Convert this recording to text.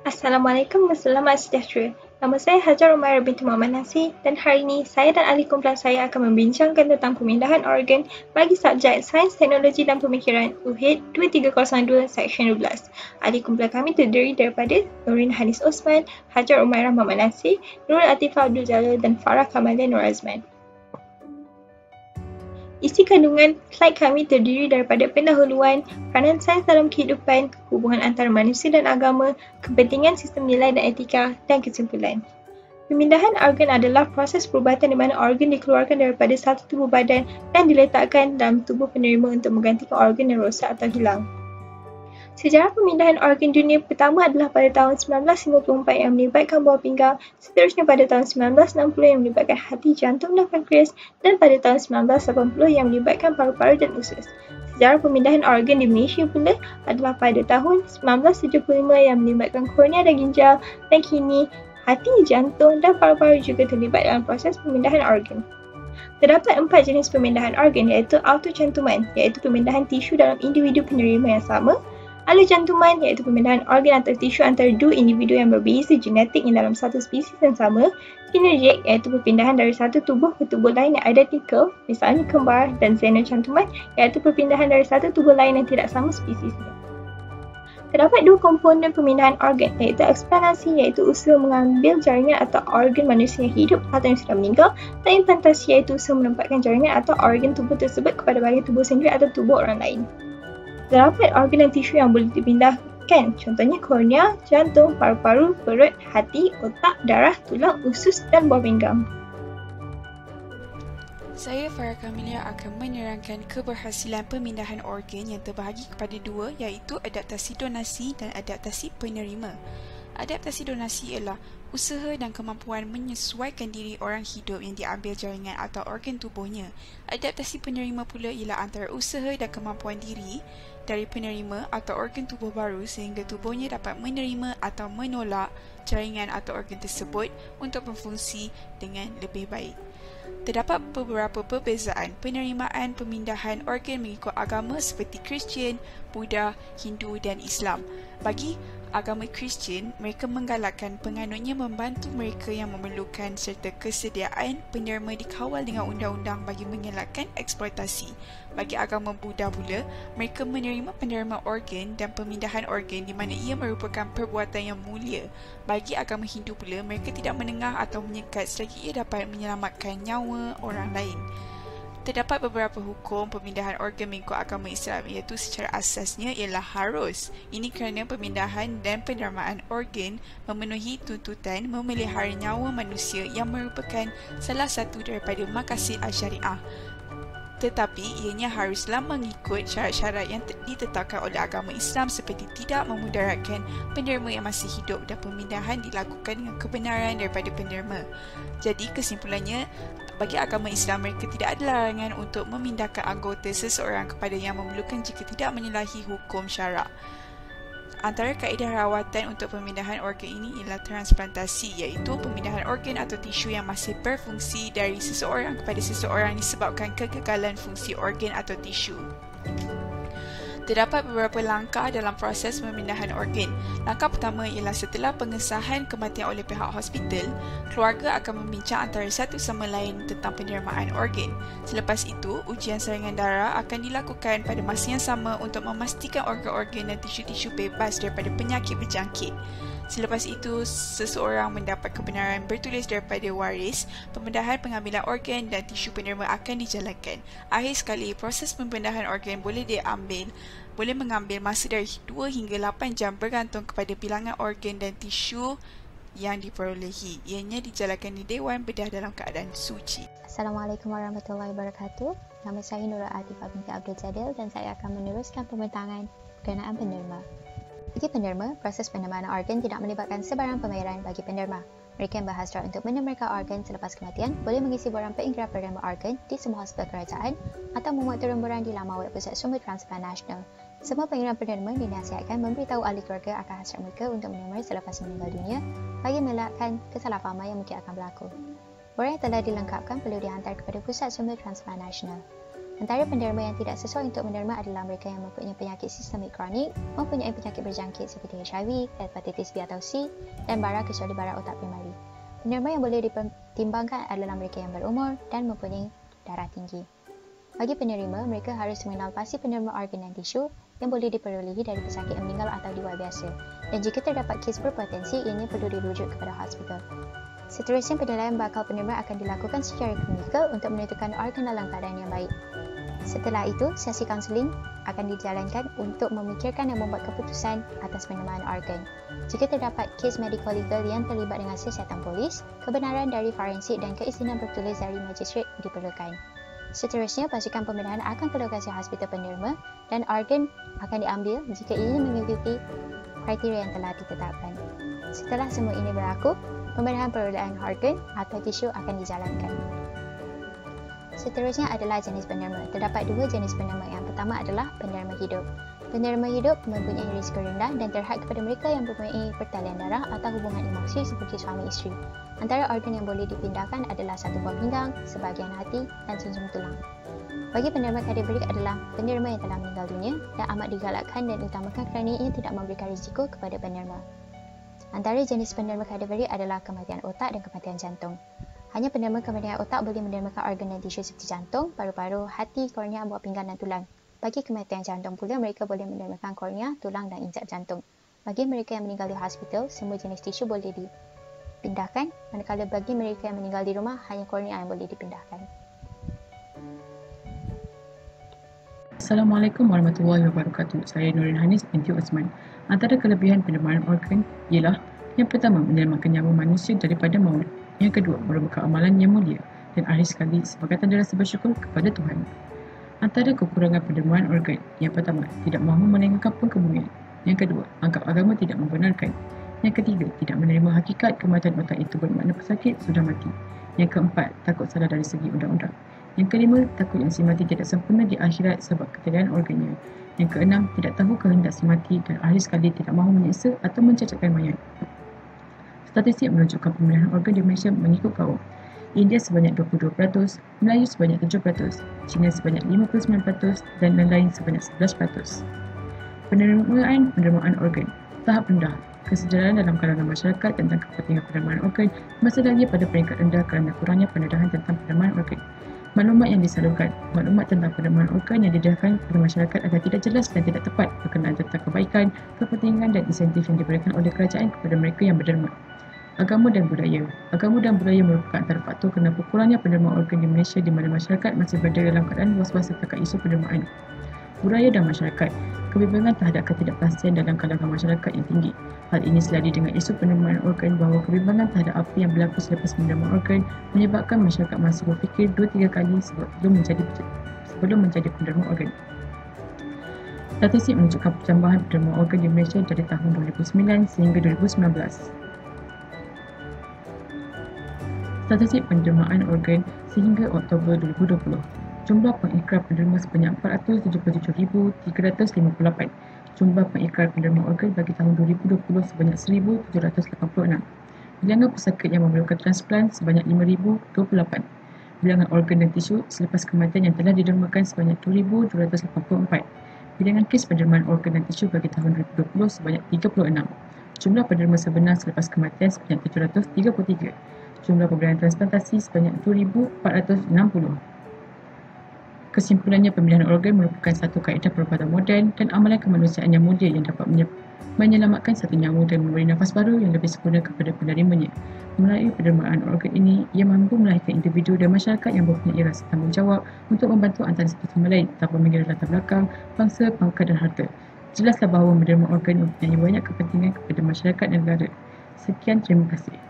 Assalamualaikum dan selamat sejahtera. Nama saya Hajar Umairah binti Muhammad Nasir dan hari ini saya dan ahli kumpulan saya akan membincangkan tentang pemindahan organ bagi subjek Sains, Teknologi dan Pemikiran UHID 2302 Seksyen 12. Ahli kumpulan kami terdiri daripada Nurin Hanis Osman, Hajar Umairah Muhammad Nasir, Nurul Atifah Abdul Jalil dan Farah Kamalia Nur Azman. Isi kandungan slide kami terdiri daripada pendahuluan, peranan sains dalam kehidupan, hubungan antara manusia dan agama, kepentingan sistem nilai dan etika, dan kesimpulan. Pemindahan organ adalah proses perubatan di mana organ dikeluarkan daripada satu tubuh badan dan diletakkan dalam tubuh penerima untuk menggantikan organ yang rosak atau hilang. Sejarah pemindahan organ dunia pertama adalah pada tahun 1954 yang melibatkan buah pinggang, seterusnya pada tahun 1960 yang melibatkan hati, jantung dan pankreas, dan pada tahun 1980 yang melibatkan paru-paru dan usus. Sejarah pemindahan organ di Malaysia pula adalah pada tahun 1975 yang melibatkan kornea dan ginjal, dan kini hati, jantung dan paru-paru juga terlibat dalam proses pemindahan organ. Terdapat 4 jenis pemindahan organ iaitu autocantuman, iaitu pemindahan tisu dalam individu penerima yang sama, allocantuman iaitu pemindahan organ atau tisu antara dua individu yang berbeza genetik yang dalam satu spesies yang sama, synergic iaitu perpindahan dari satu tubuh ke tubuh lain yang identical, misalnya kembar, dan xenocantuman iaitu perpindahan dari satu tubuh lain yang tidak sama spesiesnya. Terdapat dua komponen pemindahan organ iaitu eksplanasi iaitu usaha mengambil jaringan atau organ manusia yang hidup atau yang sudah meninggal, dan implantasi iaitu usaha menempatkan jaringan atau organ tubuh tersebut kepada bahagian tubuh sendiri atau tubuh orang lain. Terdapat organ dan tisu yang boleh dipindahkan, contohnya kornea, jantung, paru-paru, perut, hati, otak, darah, tulang, usus dan buah pinggang. Saya Farah Kamalia akan menerangkan keberhasilan pemindahan organ yang terbahagi kepada dua iaitu adaptasi donasi dan adaptasi penerima. Adaptasi donasi ialah usaha dan kemampuan menyesuaikan diri orang hidup yang diambil jaringan atau organ tubuhnya. Adaptasi penerima pula ialah antara usaha dan kemampuan diri dari penerima atau organ tubuh baru sehingga tubuhnya dapat menerima atau menolak jaringan atau organ tersebut untuk berfungsi dengan lebih baik. Terdapat beberapa perbezaan penerimaan pemindahan organ mengikut agama seperti Kristian, Buddha, Hindu dan Islam. Bagi agama Kristian, mereka menggalakkan penganutnya membantu mereka yang memerlukan serta kesediaan penerima dikawal dengan undang-undang bagi mengelakkan eksploitasi. Bagi agama Buddha pula, mereka menerima penerima organ dan pemindahan organ di mana ia merupakan perbuatan yang mulia. Bagi agama Hindu pula, mereka tidak menengah atau menyekat selagi ia dapat menyelamatkan nyawa orang lain. Terdapat beberapa hukum pemindahan organ mengikut agama Islam iaitu secara asasnya ialah harus. Ini kerana pemindahan dan penerimaan organ memenuhi tuntutan memelihara nyawa manusia yang merupakan salah satu daripada maqasid al-syariah. Tetapi ianya haruslah mengikut syarat-syarat yang ditetapkan oleh agama Islam seperti tidak memudaratkan penerima yang masih hidup dan pemindahan dilakukan dengan kebenaran daripada penerima. Jadi kesimpulannya, bagi agama Islam mereka tidak ada larangan untuk memindahkan anggota seseorang kepada yang memerlukan jika tidak menyalahi hukum syarak. Antara kaedah rawatan untuk pemindahan organ ini ialah transplantasi iaitu pemindahan organ atau tisu yang masih berfungsi dari seseorang kepada seseorang disebabkan kegagalan fungsi organ atau tisu. Terdapat beberapa langkah dalam proses pemindahan organ. Langkah pertama ialah setelah pengesahan kematian oleh pihak hospital, keluarga akan membincang antara satu sama lain tentang penerimaan organ. Selepas itu, ujian saringan darah akan dilakukan pada masa yang sama untuk memastikan organ-organ dan tisu-tisu bebas daripada penyakit berjangkit. Selepas itu, seseorang mendapat kebenaran bertulis daripada waris, pemindahan pengambilan organ dan tisu penerima akan dijalankan. Akhir sekali, proses pemindahan organ boleh mengambil masa dari 2 hingga 8 jam bergantung kepada bilangan organ dan tisu yang diperolehi. Ianya dijalankan di Dewan Bedah dalam keadaan suci. Assalamualaikum warahmatullahi wabarakatuh. Nama saya Nurul Atifah binti Abdul Jalil dan saya akan meneruskan pembentangan berkenaan penerima. Bagi penerima, proses penerimaan organ tidak melibatkan sebarang pembayaran bagi penerima. Mereka yang berhasrat untuk menerimkan organ selepas kematian boleh mengisi borang pengikrar penerima organ di semua hospital kerajaan atau memuat turun borang di laman web Pusat Sumber Transplant Nasional. Semua pengikrar penerima dinasihatkan memberitahu ahli keluarga akan hasrat mereka untuk menerima selepas meninggal dunia bagi melakkan kesalahfahaman yang mungkin akan berlaku. Borang yang telah dilengkapkan perlu dihantar kepada Pusat Sumber Transplant Nasional. Antara penderma yang tidak sesuai untuk menerima adalah mereka yang mempunyai penyakit sistemik kronik, mempunyai penyakit berjangkit seperti HIV, hepatitis B atau C, dan bara kecuali bara otak primari. Penderma yang boleh dipertimbangkan adalah mereka yang berumur dan mempunyai darah tinggi. Bagi penerima, mereka harus mengenal pasti penerima organ dan tisu yang boleh diperolehi dari pesakit yang meninggal atau diwak biasa. Dan jika terdapat kes berpotensi, ianya perlu dirujuk kepada hospital. Seterusnya, penilaian bakal penerima akan dilakukan secara klinikal untuk menentukan organ dalam keadaan yang baik. Setelah itu, sesi kaunseling akan dijalankan untuk memikirkan dan membuat keputusan atas penerimaan organ. Jika terdapat kes medical legal yang terlibat dengan siasatan polis, kebenaran dari forensik dan keizinan bertulis dari magistrate diperlukan. Seterusnya, pasukan pembedahan akan ke lokasi hospital penerima dan organ akan diambil jika ia mengikuti kriteria yang telah ditetapkan. Setelah semua ini berlaku, pembedahan perolehan organ atau tisu akan dijalankan. Seterusnya adalah jenis penerima. Terdapat dua jenis penerima. Yang pertama adalah penerima hidup. Penerima hidup mempunyai risiko rendah dan terhad kepada mereka yang mempunyai pertalian darah atau hubungan emosi seperti suami isteri. Antara organ yang boleh dipindahkan adalah satu buah pinggang, sebahagian hati dan sumsum tulang. Bagi penerima kategorik adalah penerima yang telah meninggal dunia dan amat digalakkan dan utamakan kerana ia tidak memberikan risiko kepada penerima. Antara jenis penerima kategorik adalah kematian otak dan kematian jantung. Hanya penerima kematian otak boleh menerimakan organ dan tisu seperti jantung, paru-paru, hati, kornea, buah pinggang dan tulang. Bagi kematian jantung pula, mereka boleh menerimakan kornea, tulang dan injak jantung. Bagi mereka yang meninggal di hospital, semua jenis tisu boleh dipindahkan, manakala bagi mereka yang meninggal di rumah, hanya kornea yang boleh dipindahkan. Assalamualaikum warahmatullahi wabarakatuh. Saya Nurin Hanis binti Osman. Antara kelebihan penerimaan organ ialah yang pertama, menyelamatkan nyawa manusia daripada maut. Yang kedua, merupakan amalan yang mulia dan akhir sekali sebagai tanda rasa bersyukur kepada Tuhan. Antara kekurangan penerimaan organ, yang pertama, tidak mahu menengokkan pengebumian. Yang kedua, anggap agama tidak membenarkan. Yang ketiga, tidak menerima hakikat kematian otak itu bermakna pesakit sudah mati. Yang keempat, takut salah dari segi undang-undang. Yang kelima, takut yang si mati tidak sempurna di akhirat sebab ketiadaan organnya. Yang keenam, tidak tahu kehendak si mati dan akhir sekali tidak mahu menyiksa atau mencacatkan mayat. Statistik menunjukkan pemilihan organ di Malaysia mengikut kaum. India sebanyak 22%, Melayu sebanyak 7%, China sebanyak 59% dan lain-lain sebanyak 11%. Penerimaan organ. Tahap rendah. Kesedaran dalam kalangan masyarakat tentang kepentingan penerimaan organ masih lagi pada peringkat rendah kerana kurangnya pendedahan tentang penerimaan organ. Maklumat yang disalurkan. Maklumat tentang penerimaan organ yang didedahkan kepada masyarakat adalah tidak jelas dan tidak tepat berkenaan tentang kebaikan, kepentingan dan insentif yang diberikan oleh kerajaan kepada mereka yang berderma. Agama dan budaya. Agama dan budaya merupakan antara faktor kenapa kurangnya penerimaan organ di Malaysia di mana masyarakat masih berada dalam keadaan was-was tentang isu penerimaan. Budaya dan masyarakat. Kebimbangan terhadap ketidakpastian dalam kalangan masyarakat yang tinggi. Hal ini selari dengan isu penerimaan organ bahawa kebimbangan terhadap apa yang berlaku selepas penerimaan organ menyebabkan masyarakat masih berfikir 2-3 kali sebelum menjadi penerima organ. Statistik menunjukkan pertambahan penerimaan organ di Malaysia dari tahun 2009 sehingga 2019. Statistik penerimaan organ sehingga Oktober 2020. Jumlah pengikrar penerima sebanyak 477,358. Jumlah pengikrar penerima organ bagi tahun 2020 sebanyak 1,786. Bilangan pesakit yang memerlukan transplant sebanyak 5,028. Bilangan organ dan tisu selepas kematian yang telah didermakan sebanyak 2,284. Bilangan kes penerimaan organ dan tisu bagi tahun 2020 sebanyak 36. Jumlah penerima sebenar selepas kematian sebanyak 733. Jumlah pemberian transplantasi sebanyak 2,460. Kesimpulannya, pemilihan organ merupakan satu kaedah perubatan moden dan amalan kemanusiaan yang mulia yang dapat menyelamatkan satu nyawa dan memberi nafas baru yang lebih sempurna kepada penerimanya. Melalui penerimaan organ ini, ia mampu melahirkan individu dan masyarakat yang mempunyai rasa tanggungjawab untuk membantu antara satu sama lain tanpa mengira latar belakang, bangsa, pangkat dan harta. Jelaslah bahawa menerima organ mempunyai banyak kepentingan kepada masyarakat dan negara. Sekian, terima kasih.